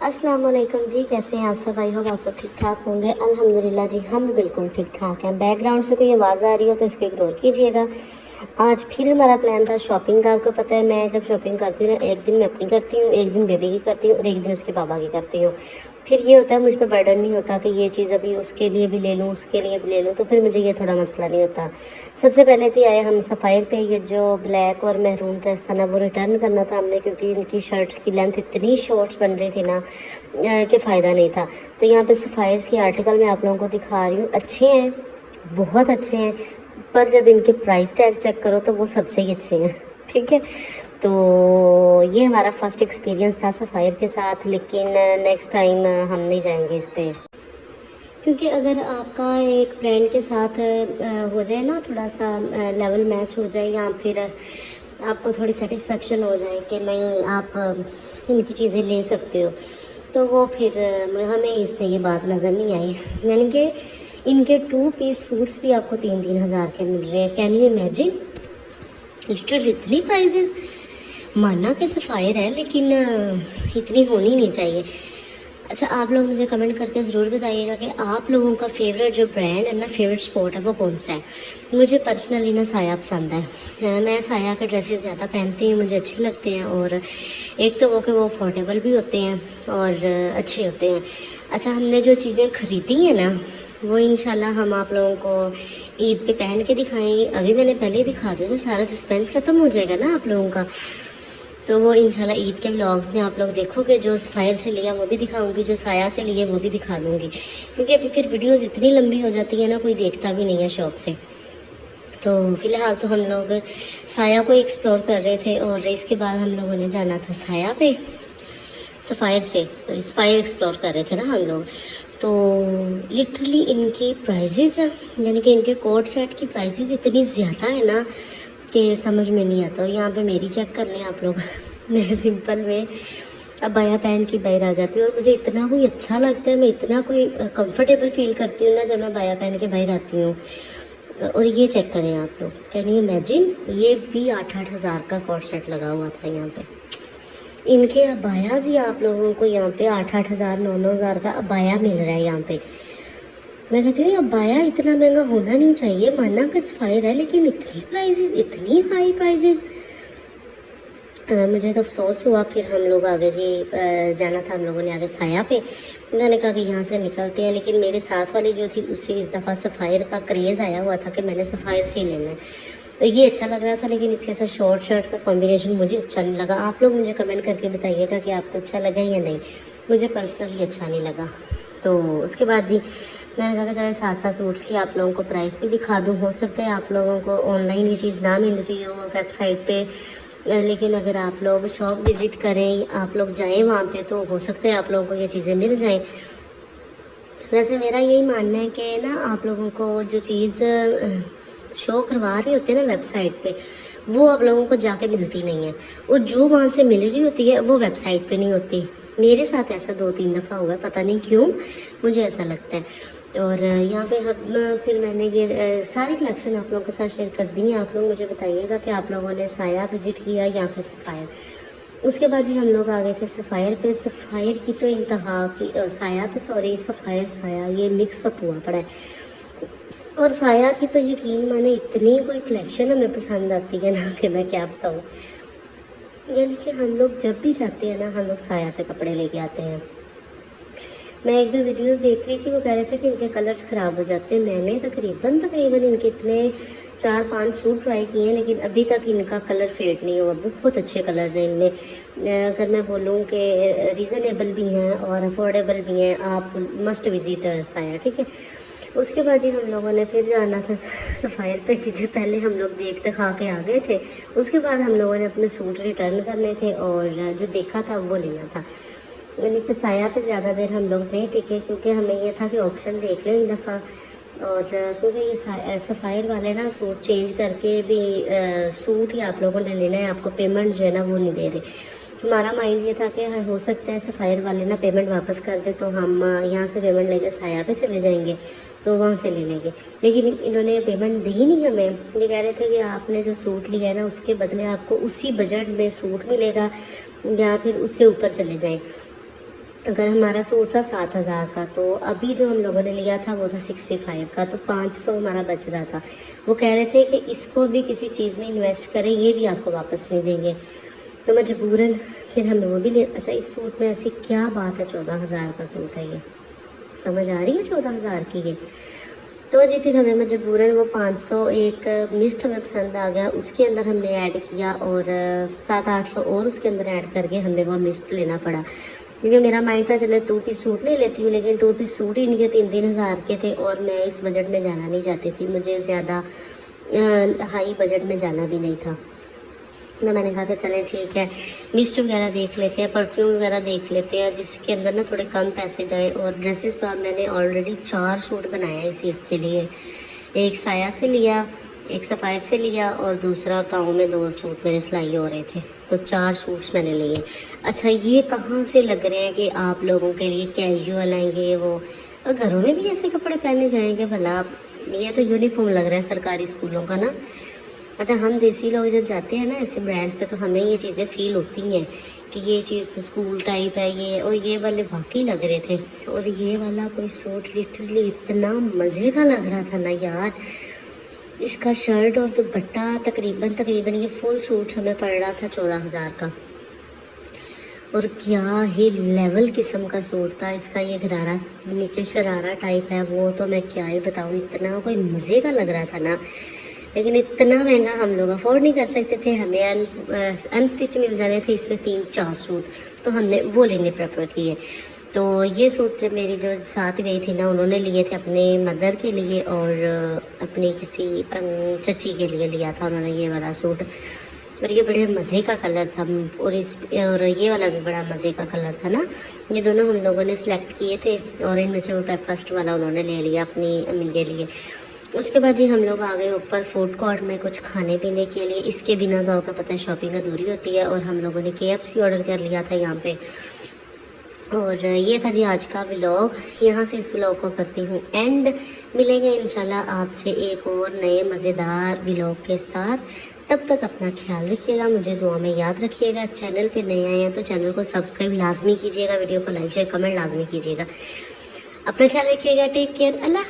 अस्सलाम वालेकुम जी, कैसे हैं आप सब? आई होप आप सब ठीक ठाक होंगे। अल्हम्दुलिल्लाह जी, हम भी बिल्कुल ठीक ठाक हैं। बैकग्राउंड से कोई आवाज़ आ रही हो तो इसको इग्नोर कीजिएगा। आज फिर हमारा प्लान था शॉपिंग का। आपको पता है मैं जब शॉपिंग करती हूँ ना, एक दिन मैं अपनी करती हूँ, एक दिन बेबी की करती हूँ और एक दिन उसके पापा की करती हूँ। फिर ये होता है मुझ पर बर्डन नहीं होता कि ये चीज़ अभी उसके लिए भी ले लूँ, उसके लिए भी ले लूँ, तो फिर मुझे ये थोड़ा मसला नहीं होता। सबसे पहले तो आए हम सफ़ायर पे। ये जो ब्लैक और महरून ड्रेस था ना, वो रिटर्न करना था हमने, क्योंकि इनकी शर्ट्स की लेंथ इतनी शॉर्ट्स बन रही थी ना कि फ़ायदा नहीं था। तो यहाँ पे सफ़ायर्स की आर्टिकल मैं आप लोगों को दिखा रही हूँ। अच्छे हैं, बहुत अच्छे हैं, पर जब इनके प्राइस टैग चेक करो तो वो सबसे ही अच्छे हैं। ठीक है, तो ये हमारा फ़र्स्ट एक्सपीरियंस था सफ़ायर के साथ, लेकिन नेक्स्ट टाइम हम नहीं जाएंगे इस पे, क्योंकि अगर आपका एक ब्रांड के साथ हो जाए ना, थोड़ा सा लेवल मैच हो जाए, या फिर आपको थोड़ी सेटिस्फेक्शन हो जाए कि नहीं आप इनकी चीज़ें ले सकते हो, तो वो फिर हमें इसमें ये बात नज़र नहीं आई। यानी कि इनके 2 पीस सूट्स भी आपको 3-3 हज़ार के मिल रहे हैं। Can you imagine? लिटरली इतनी प्राइजेस। माना कि सफ़ायर है, लेकिन इतनी होनी नहीं चाहिए। अच्छा, आप लोग मुझे कमेंट करके ज़रूर बताइएगा कि आप लोगों का फेवरेट जो ब्रांड है ना, फेवरेट स्पॉट है, वो कौन सा है। मुझे पर्सनली ना साया पसंद है। मैं साया के ड्रेसेस ज़्यादा पहनती हूँ, मुझे अच्छे लगते हैं। और एक तो वो कि वो अफोर्डेबल भी होते हैं और अच्छे होते हैं। अच्छा, हमने जो चीज़ें ख़रीदी हैं ना, वो इंशाल्लाह हम आप लोगों को ईद पे पहन के दिखाएंगे। अभी मैंने पहले ही दिखा दिया तो सारा सस्पेंस ख़त्म हो जाएगा ना आप लोगों का। तो वो इंशाल्लाह ईद के व्लॉग्स में आप लोग देखोगे। जो सफ़ायर से लिया वो भी दिखाऊंगी, जो साया से लिए वो भी दिखा दूँगी, क्योंकि अभी फिर वीडियोस इतनी लंबी हो जाती है ना, कोई देखता भी नहीं है शौक़ से। तो फ़िलहाल तो हम लोग साया को एक्सप्लोर कर रहे थे, और इसके बाद हम लोगों ने जाना था साया पे। सफ़ायर एक्सप्लोर कर रहे थे ना हम लोग। तो लिटरली इनकी प्राइजेज़, यानी कि इनके कोट सेट की प्राइजेज़ इतनी ज़्यादा है ना कि समझ में नहीं आता। और यहाँ पे मेरी चेक कर लें आप लोग। मैं सिंपल में अबाया पहन के बाहर आ जाती हूँ, और मुझे इतना कोई अच्छा लगता है, मैं इतना कोई कंफर्टेबल फील करती हूँ ना जब मैं अबाया पहन के बाहर आती हूँ। और ये चेक करें आप लोग, कैन यू इमेजिन? ये भी 8-8 हज़ार का कोट सेट लगा हुआ था यहाँ पे। इनके अबायाज ही आप लोगों को यहाँ पे 8-8 हज़ार 9-9 हज़ार का अबाया मिल रहा है यहाँ पे। मैं कहती हूँ अबाया इतना महंगा होना नहीं चाहिए। माना कि सफ़ायर है, लेकिन इतनी प्राइजेस, इतनी हाई प्राइजेस। मुझे तो अफसोस हुआ। फिर हम लोग आगे जी जाना था हम लोगों ने आगे साया पे। मैंने कहा कि यहाँ से निकलते हैं, लेकिन मेरे साथ वाली जो थी उससे इस दफ़ा सफ़ायर का क्रेज़ आया हुआ था कि मैंने सफ़ायर से ही लेना है। तो ये अच्छा लग रहा था, लेकिन इसके साथ शॉर्ट शर्ट का कॉम्बिनेशन मुझे अच्छा नहीं लगा। आप लोग मुझे कमेंट करके बताइएगा कि आपको अच्छा लगा या नहीं। मुझे पर्सनली अच्छा नहीं लगा। तो उसके बाद जी मैंने कहा कि चलो साथ साथ सूट्स की आप लोगों को प्राइस भी दिखा दूँ। हो सकता है आप लोगों को ऑनलाइन ये चीज़ ना मिल रही हो वेबसाइट पे, लेकिन अगर आप लोग शॉप विज़िट करें, आप लोग जाएं वहाँ पे, तो हो सकता है आप लोगों को ये चीज़ें मिल जाएं। वैसे मेरा यही मानना है कि ना आप लोगों को जो चीज़ शो करवा रहे होते हैं ना वेबसाइट पे, वो आप लोगों को जाके मिलती नहीं है, और जो वहाँ से मिल रही होती है वो वेबसाइट पे नहीं होती। मेरे साथ ऐसा 2-3 दफ़ा हुआ है, पता नहीं क्यों मुझे ऐसा लगता है। और यहाँ पे हम फिर मैंने ये सारी कलेक्शन आप लोगों के साथ शेयर कर दी है। आप लोग मुझे बताइएगा कि आप लोगों ने साया विज़िट किया या फिर सफ़ायर। उसके बाद जी हम लोग आ गए थे सफ़ायर पे। सफ़ायर की तो इंतहा की, साया पे सॉरी, सफ़ायर साया ये मिक्स अप हुआ पड़ा है। और साया की तो यकीन माने इतनी कोई कलेक्शन हमें पसंद आती है ना कि मैं क्या बताऊँ। यानी कि हम लोग जब भी जाते हैं ना, हम लोग साया से कपड़े लेके आते हैं। मैं एक दो वीडियोस देख रही थी, वो कह रहे थे कि इनके कलर्स ख़राब हो जाते हैं। मैंने तकरीबन इनके इतने 4-5 सूट ट्राई किए हैं, लेकिन अभी तक इनका कलर फेड नहीं हुआ। बहुत अच्छे कलर्स हैं इनमें। अगर मैं बोलूँ कि रीज़नेबल भी हैं और अफोर्डेबल भी हैं, आप मस्ट विज़िट साया। ठीक है, उसके बाद ही हम लोगों ने फिर जाना था सफ़ायर पे, क्योंकि पहले हम लोग देख दिखा के आ गए थे। उसके बाद हम लोगों ने अपने सूट रिटर्न करने थे, और जो देखा था वो लेना था। यानी कि साया पे ज़्यादा देर हम लोग नहीं टिके, क्योंकि हमें ये था कि ऑप्शन देख लें एक दफ़ा। और क्योंकि ये सफ़ायर वाले ना सूट चेंज करके भी सूट ही आप लोगों ने लेना है, आपको पेमेंट जो है ना वो नहीं दे रहे। हमारा माइंड ये था कि हो सकता है सफ़ायर वाले ना पेमेंट वापस कर दे, तो हम यहाँ से पेमेंट लेके साया पे चले जाएंगे, तो वहाँ से ले लेंगे। लेकिन इन्होंने पेमेंट दी नहीं हमें। ये कह रहे थे कि आपने जो सूट लिया है ना, उसके बदले आपको उसी बजट में सूट मिलेगा, या फिर उससे ऊपर चले जाएँ। अगर हमारा सूट था 7,000 का, तो अभी जो हम लोगों ने लिया था वो था 65 का, तो 500 हमारा बच रहा था। वो कह रहे थे कि इसको भी किसी चीज़ में इन्वेस्ट करें, ये भी आपको वापस नहीं देंगे। तो मजबूरन फिर हमें वो भी ले। अच्छा, इस सूट में ऐसी क्या बात है? 14,000 का सूट है ये, समझ आ रही है? 14,000 की ये। तो जी फिर हमें मजबूरन वो 500 एक मिस्ट हमें पसंद आ गया, उसके अंदर हमने ऐड किया, और 700-800 और उसके अंदर ऐड करके हमें वो मिस्ट लेना पड़ा। क्योंकि मेरा माइंड था चले 2 पीस सूट ले लेती हूँ, लेकिन 2 पीस सूट ही इनके 3-3 हज़ार के थे, और मैं इस बजट में जाना नहीं चाहती थी, मुझे ज़्यादा हाई बजट में जाना भी नहीं था। तो मैंने कहा कि चलें ठीक है, मिस्ट वगैरह देख लेते हैं, परफ्यूम वगैरह देख लेते हैं, जिसके अंदर ना थोड़े कम पैसे जाए। और ड्रेसेस तो अब मैंने ऑलरेडी 4 सूट बनाया है इस ईद के लिए। एक साया से लिया, एक सफ़ायर से लिया, और दूसरा गाँव में 2 सूट मेरे सिलाई हो रहे थे, तो 4 सूट्स मैंने लिए। अच्छा, ये कहाँ से लग रहे हैं कि आप लोगों के लिए कैजुअल हैं ये वो, और घरों में भी ऐसे कपड़े पहने जाएंगे भला? ये तो यूनिफॉर्म लग रहा है सरकारी स्कूलों का ना। अच्छा, हम देसी लोग जब जाते हैं ना ऐसे ब्रांड्स पे, तो हमें ये चीज़ें फ़ील होती हैं कि ये चीज़ तो स्कूल टाइप है ये। और ये वाले वाकई लग रहे थे, और ये वाला कोई सूट लिटरली इतना मज़े का लग रहा था ना यार। इसका शर्ट और दुपट्टा तकरीबन ये फुल सूट हमें पड़ रहा था 14,000 का। और क्या ही लेवल किस्म का सूट था इसका। ये घरारा नीचे शरारा टाइप है, वो तो मैं क्या ही बताऊँ, इतना कोई मज़े का लग रहा था ना। लेकिन इतना महंगा हम लोग अफोर्ड नहीं कर सकते थे, हमें अनस्टिच मिल जाने थे इसमें 3-4 सूट, तो हमने वो लेने प्रेफर किए। तो ये सूट जब मेरी जो साथ गई थी ना, उन्होंने लिए थे अपने मदर के लिए और अपनी किसी चची के लिए लिया था उन्होंने ये वाला सूट। और ये बड़े मज़े का कलर था, और ये वाला भी बड़ा मज़े का कलर था ना। ये दोनों हम लोगों ने सिलेक्ट किए थे, और इनमें से वो फर्स्ट वाला उन्होंने ले लिया अपनी अम्मी के लिए। उसके बाद जी हम लोग आ गए ऊपर फूड कोर्ट में कुछ खाने पीने के लिए। इसके बिना गाँव का पता है शॉपिंग अधूरी होती है, और हम लोगों ने KFC ऑर्डर कर लिया था यहाँ पे। और ये था जी आज का व्लॉग। यहाँ से इस व्लॉग को करती हूँ एंड। मिलेंगे इंशाल्लाह आपसे एक और नए मज़ेदार व्लॉग के साथ। तब तक अपना ख्याल रखिएगा, मुझे दुआ में याद रखिएगा। चैनल पे नए आए हैं तो चैनल को सब्सक्राइब लाजमी कीजिएगा, वीडियो को लाइक शेयर कमेंट लाजमी कीजिएगा। अपना ख्याल रखिएगा, टेक केयर, अल्लाह।